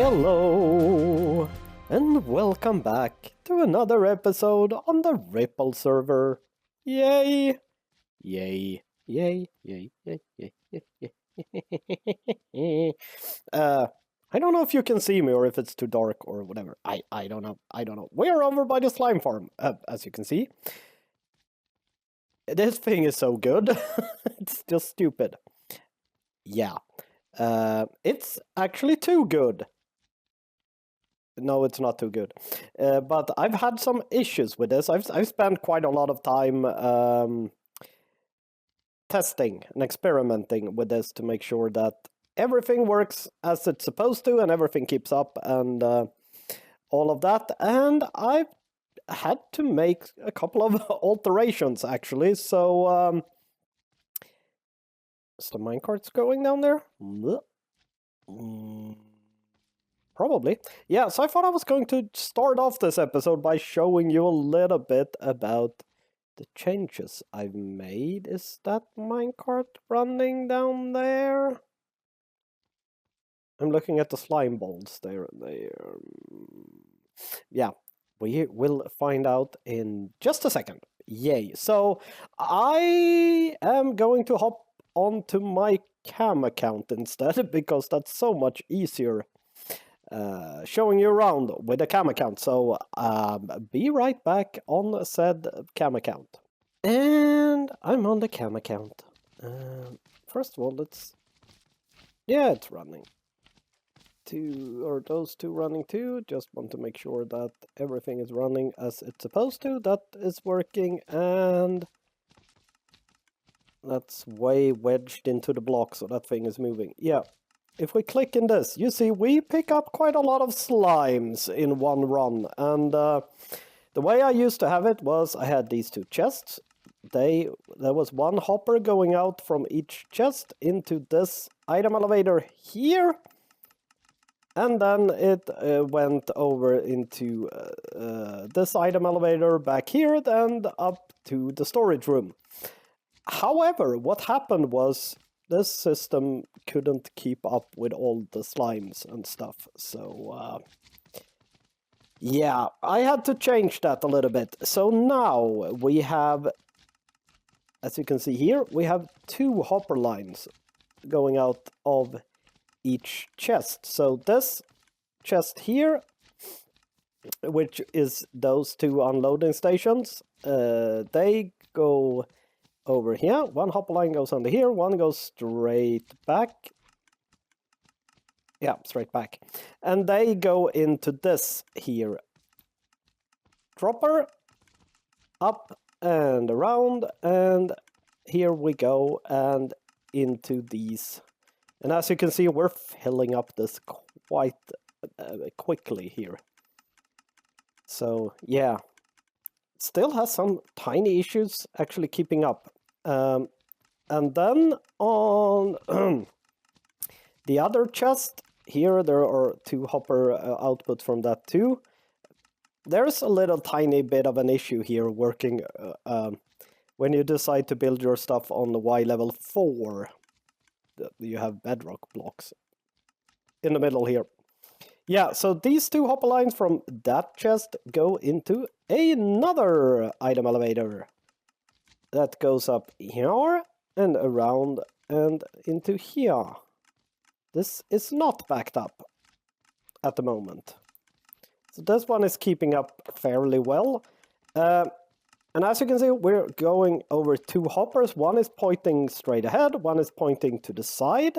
Hello, and welcome back to another episode on the Ripple server. Yay! Yay! Yay! Yay! Yay! Yay! Yay! Yay! I don't know if you can see me or if it's too dark or whatever. I don't know. I don't know. We're over by the slime farm, as you can see. This thing is so good. It's just stupid. Yeah. It's actually too good. No, it's not too good. But I've had some issues with this. I've spent quite a lot of time testing and experimenting with this to make sure that everything works as it's supposed to and everything keeps up and all of that. And I've had to make a couple of alterations actually. So is the minecarts going down there? Probably. Yeah, so I thought I was going to start off this episode by showing you a little bit about the changes I've made. Is that minecart running down there? I'm looking at the slime balls there. Yeah, we will find out in just a second. Yay. So I am going to hop onto my cam account instead because that's so much easier showing you around with a cam account. So be right back on said cam account. And I'm on the cam account. First of all, yeah, it's running. Those two running too? Just want to make sure that everything is running as it's supposed to. That is working, and that's way wedged into the block, so that thing is moving. Yeah. If we click in this, you see we pick up quite a lot of slimes in one run. And the way I used to have it was I had these two chests. There was one hopper going out from each chest into this item elevator here. And then it went over into this item elevator back here and up to the storage room. However, what happened was this system couldn't keep up with all the slimes and stuff, so yeah, I had to change that a little bit. So now we have, as you can see here, we have two hopper lines going out of each chest. So this chest here, which is those two unloading stations, they go over here. One hopper line goes under here, one goes straight back. Yeah, straight back. And they go into this here. Dropper, up and around, and here we go, and into these. And as you can see, we're filling up this quite quickly here. So, yeah. Still has some tiny issues actually keeping up. And then on the other chest, here there are two hopper output from that too. There's a little tiny bit of an issue here working when you decide to build your stuff on the Y level 4. You have bedrock blocks in the middle here. Yeah, so these two hopper lines from that chest go into another item elevator that goes up here and around and into here. This is not backed up at the moment. So this one is keeping up fairly well. And as you can see, we're going over two hoppers. One is pointing straight ahead, one is pointing to the side,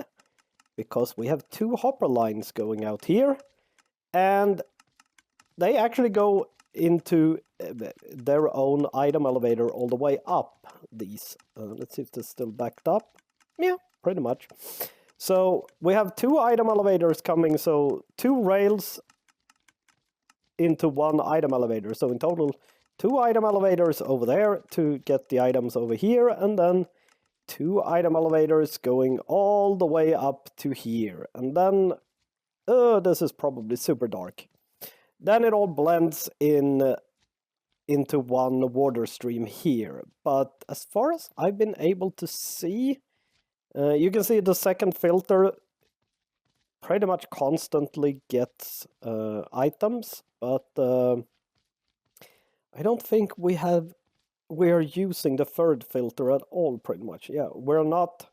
because we have two hopper lines going out here. And they actually go into their own item elevator all the way up these. Let's see if this is still backed up. Yeah, pretty much. So we have two item elevators coming, so two rails into one item elevator. So in total, two item elevators over there to get the items over here, and then two item elevators going all the way up to here. And then, this is probably super dark. Then it all blends in into one water stream here. But as far as I've been able to see, you can see the second filter pretty much constantly gets items, but I don't think we're using the third filter at all, pretty much. Yeah, we're not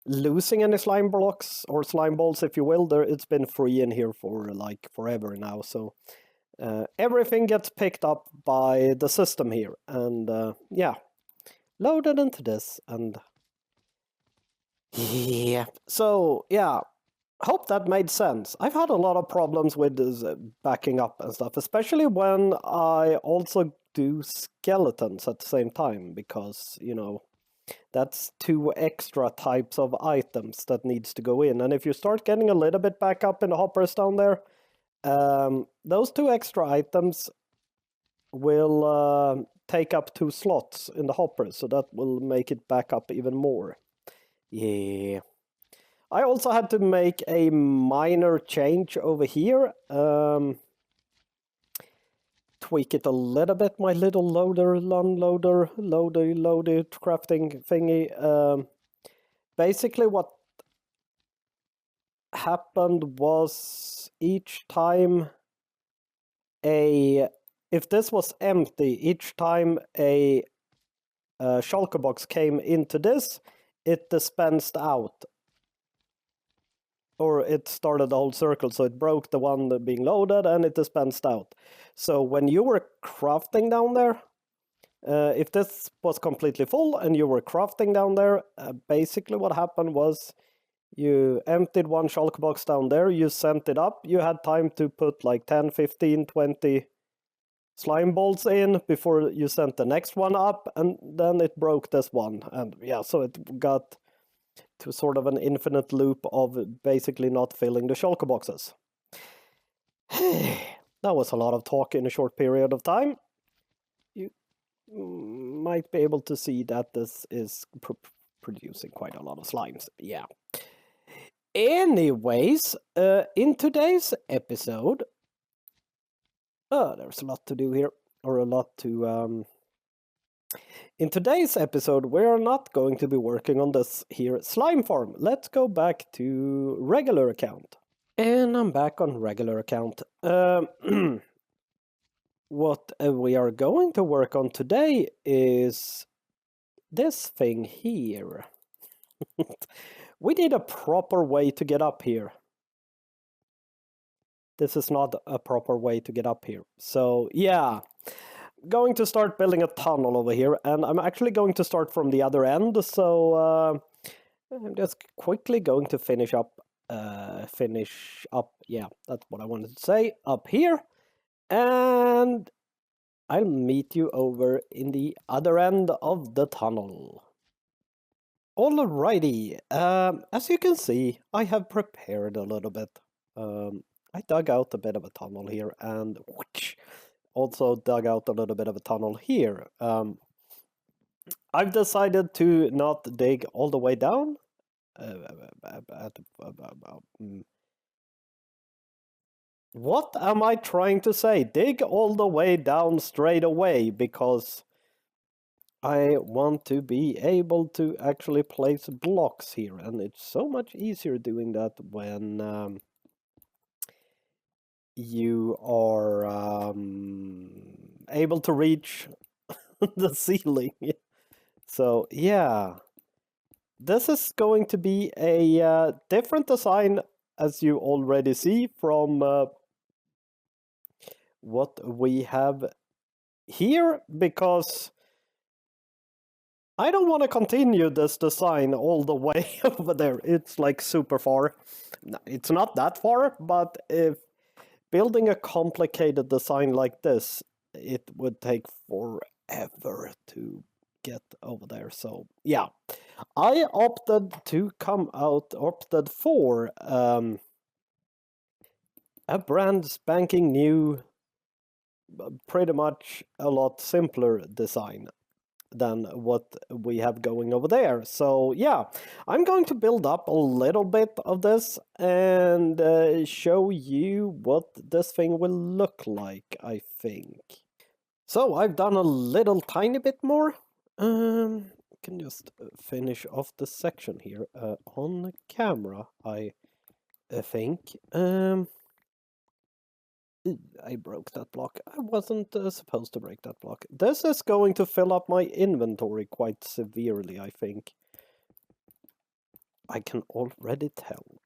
losing any slime blocks or slime balls, if you will. It's been free in here for like forever now, so everything gets picked up by the system here, and yeah, loaded into this, and yeah, so yeah, hope that made sense. I've had a lot of problems with this backing up and stuff, especially when I also do skeletons at the same time, because, you know, that's 2 extra types of items that needs to go in. And if you start getting a little bit back up in the hoppers down there, those 2 extra items will take up 2 slots in the hoppers, so that will make it back up even more. Yeah. I also had to make a minor change over here. Tweak it a little bit, my little loader crafting thingy. Basically what happened was each time if this was empty, each time a shulker box came into this, it dispensed out. Or it started the whole circle, so it broke the one being loaded and it dispensed out. So when you were crafting down there, if this was completely full and you were crafting down there, basically what happened was you emptied one shulker box down there, you sent it up, you had time to put like 10, 15, 20 slime balls in before you sent the next one up, and then it broke this one. And yeah, so it got to sort of an infinite loop of basically not filling the shulker boxes. That was a lot of talk in a short period of time. You might be able to see that this is producing quite a lot of slimes. Yeah. Anyways, in today's episode, there's a lot to do here, or a lot to in today's episode, we're not going to be working on this here slime farm. Let's go back to regular account. And I'm back on regular account. What we are going to work on today is this thing here. We need a proper way to get up here. This is not a proper way to get up here. So yeah. Going to start building a tunnel over here, and I'm actually going to start from the other end, so I'm just quickly going to finish up, yeah, that's what I wanted to say, up here, and I'll meet you over in the other end of the tunnel. Alrighty, as you can see, I have prepared a little bit. I dug out a bit of a tunnel here, and whoosh, also dug out a little bit of a tunnel here. I've decided to not dig all the way down. What am I trying to say? Dig all the way down straight away, because I want to be able to actually place blocks here, and it's so much easier doing that when you are able to reach the ceiling. So yeah, this is going to be a different design, as you already see from what we have here, because I don't want to continue this design all the way over there. It's like super far. It's not that far, but if building a complicated design like this, it would take forever to get over there. So yeah, I opted for a brand spanking new, pretty much a lot simpler design than what we have going over there. So yeah, I'm going to build up a little bit of this and show you what this thing will look like, I think. So I've done a little tiny bit more. Can just finish off the section here on camera. I I think. I broke that block. I wasn't supposed to break that block. This is going to fill up my inventory quite severely, I think. I can already tell.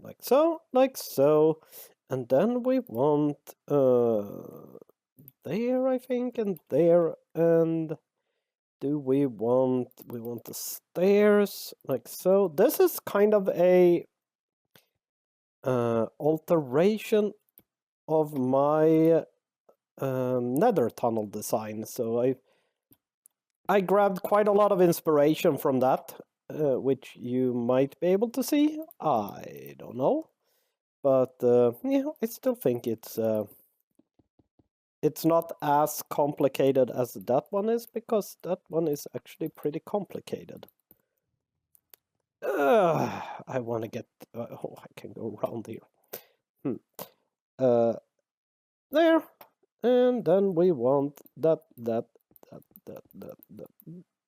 Like so, like so. And then we want there, I think, and there, and we want the stairs, like so. This is kind of a alteration of my nether tunnel design. So I grabbed quite a lot of inspiration from that, which you might be able to see. I don't know, but yeah, I still think it's not as complicated as that one is, because that one is actually pretty complicated. I want to get... oh, I can go around here. There. And then we want that.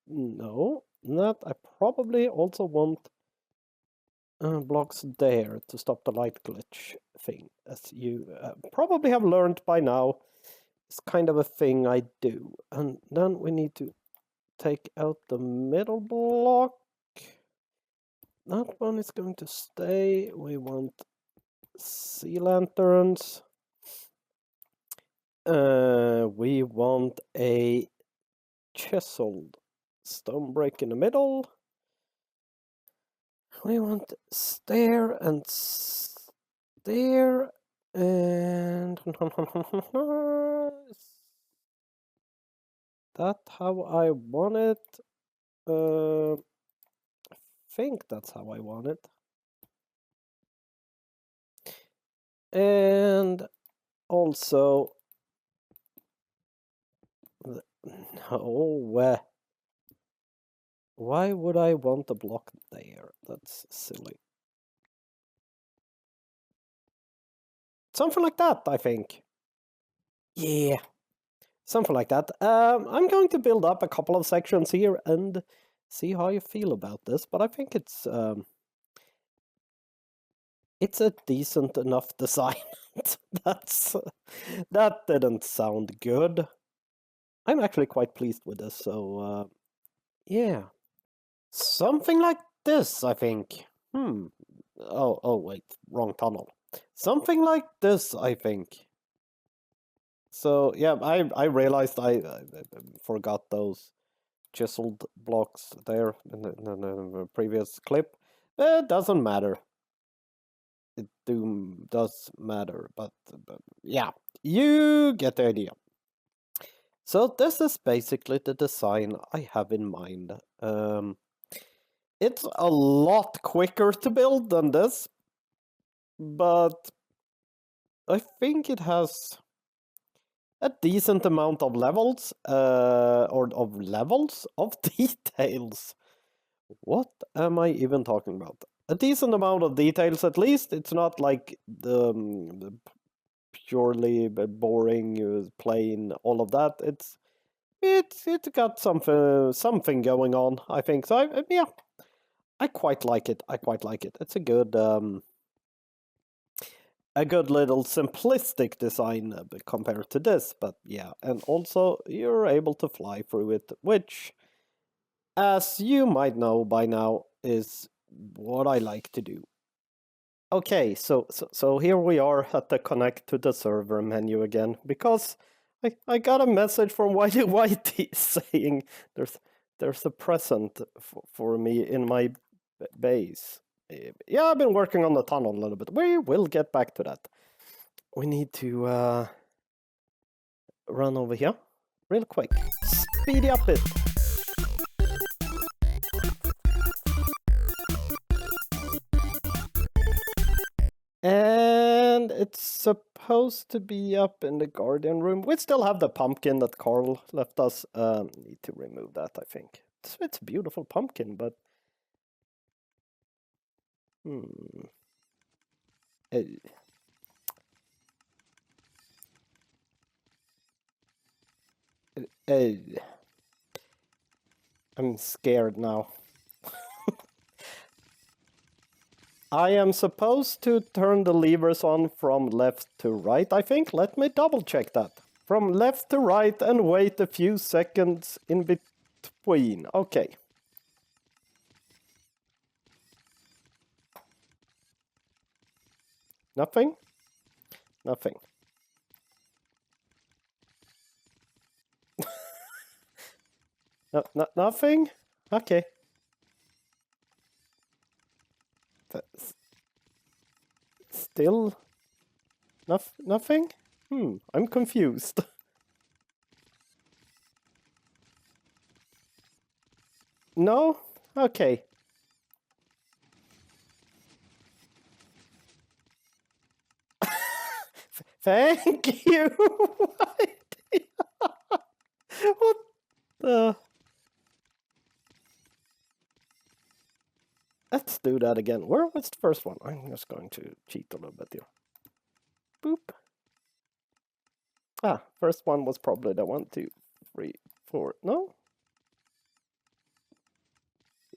No, that I probably also want blocks there to stop the light glitch thing. As you probably have learned by now, it's kind of a thing I do. And then we need to take out the middle block. That one is going to stay. We want sea lanterns. We want a chiseled stone brick in the middle. We want stair and stair, and is that how I want it? I think that's how I want it. And also, no, why would I want a block there? That's silly. Something like that, I think. Yeah, something like that. I'm going to build up a couple of sections here and see how you feel about this, but I think it's a decent enough design. That didn't sound good. I'm actually quite pleased with this, so yeah. Something like this, I think. Oh wait, wrong tunnel. Something like this, I think. So yeah, I realized I forgot those chiseled blocks there in the previous clip. It doesn't matter. It does matter, but yeah, you get the idea. So this is basically the design I have in mind. It's a lot quicker to build than this, but I think it has a decent amount of levels, or of details. What am I even talking about? A decent amount of details, at least. It's not like the purely boring, plain, all of that. It's got something going on, I think. So yeah, I quite like it. It's a good little simplistic design compared to this, but yeah, and also you're able to fly through it, which, as you might know by now, is what I like to do. Okay, so here we are at the connect to the server menu again, because I got a message from YDYT saying there's a present for me in my base. Yeah, I've been working on the tunnel a little bit. We will get back to that. We need to run over here real quick. Speedy up it. And it's supposed to be up in the guardian room. We still have the pumpkin that Carl left us. Need to remove that, I think. It's a beautiful pumpkin, but... I'm scared now. I am supposed to turn the levers on from left to right, I think. Let me double check that. From left to right and wait a few seconds in between. Okay. Nothing? Nothing. Nothing? Okay. Still nothing? I'm confused. No? Okay. Thank you! What the... Let's do that again. Where was the first one? I'm just going to cheat a little bit here. Boop. Ah, first one was probably the 1, 2, 3, 4. No?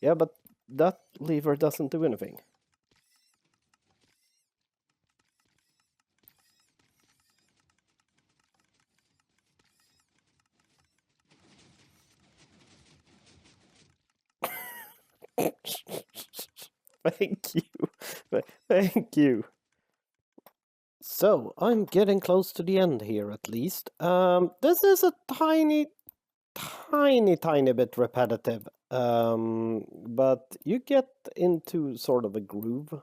Yeah, but that lever doesn't do anything. Thank you. Thank you. So, I'm getting close to the end here at least. This is a tiny bit repetitive. But you get into sort of a groove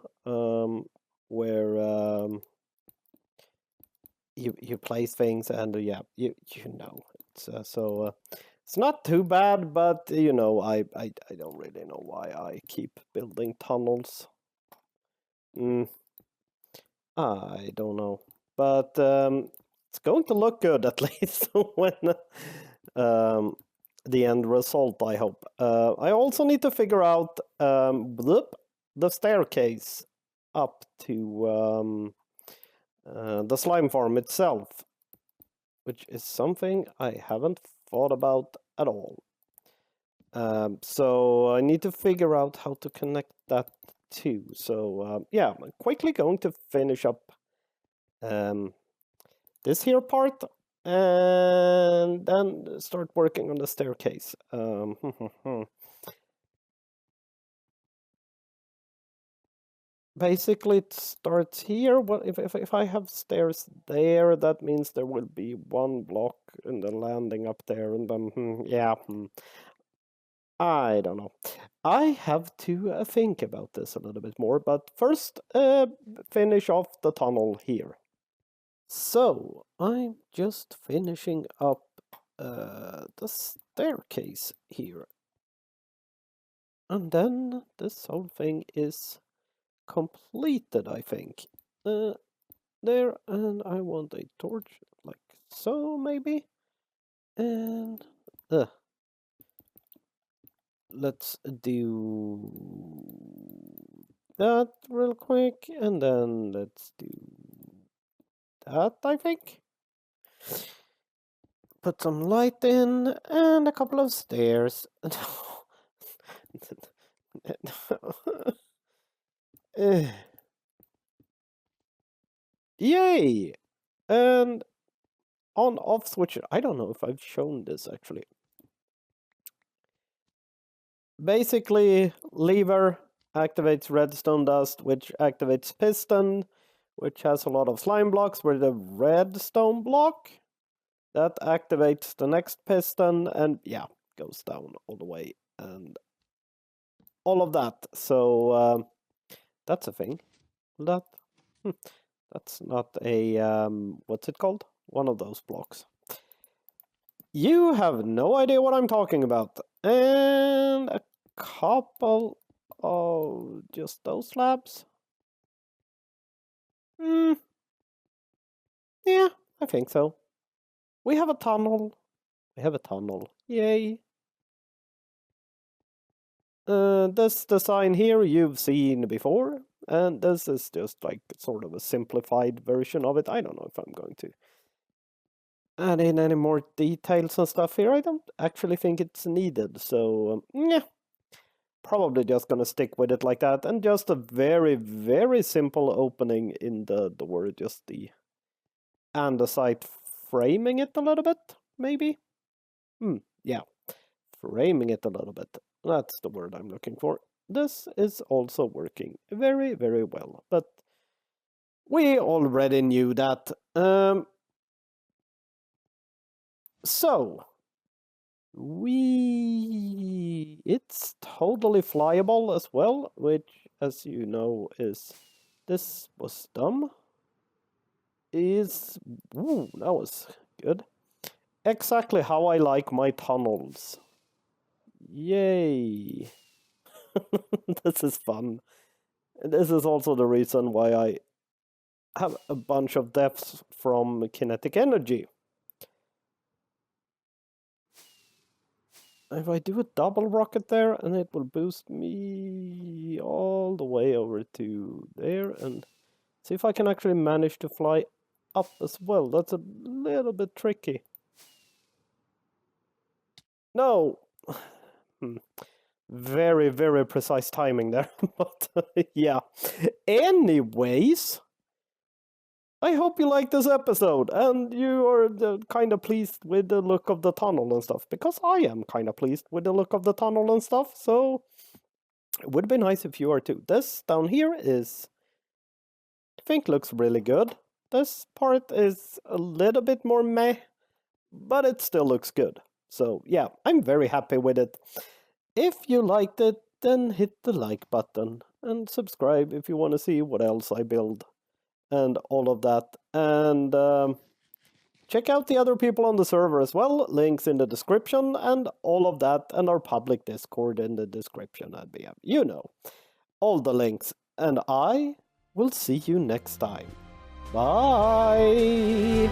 where you place things and yeah, you know. It's not too bad, but you know, I don't really know why I keep building tunnels. I don't know, but it's going to look good at least when the end result, I hope. I also need to figure out the staircase up to the slime farm itself, which is something I haven't thought about at all. So I need to figure out how to connect that too. So yeah, I'm quickly going to finish up this here part and then start working on the staircase. Basically, it starts here. Well, if I have stairs there, that means there will be one block and the landing up there, and then yeah. I don't know. I have to think about this a little bit more, but first, finish off the tunnel here. So, I'm just finishing up the staircase here. And then this whole thing is completed, I think. There, and I want a torch like so, maybe. And let's do that real quick, and then let's do that, I think. Put some light in, and a couple of stairs. Yay! And on-off switch. I don't know if I've shown this, actually. Basically, lever activates redstone dust, which activates piston, which has a lot of slime blocks, where the redstone block that activates the next piston, and yeah, goes down all the way, and all of that. So that's a thing. That's not a what's it called? One of those blocks. You have no idea what I'm talking about. And a couple of just those slabs. Yeah, I think so. We have a tunnel. Yay. This design here you've seen before, and this is just like sort of a simplified version of it. I don't know if I'm going to add in any more details and stuff here. I don't actually think it's needed, so yeah. probably just gonna stick with it like that, and just a very, very simple opening in the door, just the andesite framing it a little bit, maybe? Yeah, framing it a little bit. That's the word I'm looking for. This is also working very, very well, but we already knew that. So, it's totally flyable as well, which, as you know, this was dumb. Ooh, that was good. Exactly how I like my tunnels. Yay. This is fun. And this is also the reason why I have a bunch of deaths from kinetic energy. If I do a double rocket there, and it will boost me all the way over to there, and see if I can actually manage to fly up as well. That's a little bit tricky. No! Very, very precise timing there, but yeah. Anyways, I hope you liked this episode, and you are kind of pleased with the look of the tunnel and stuff, because I am kind of pleased with the look of the tunnel and stuff, so it would be nice if you are too. This down here is, I think, looks really good. This part is a little bit more meh, but it still looks good. So yeah, I'm very happy with it. If you liked it, then hit the like button and subscribe if you want to see what else I build and all of that. And check out the other people on the server as well. Links in the description and all of that, and our public Discord in the description. And yeah, you know, all the links. And I will see you next time. Bye!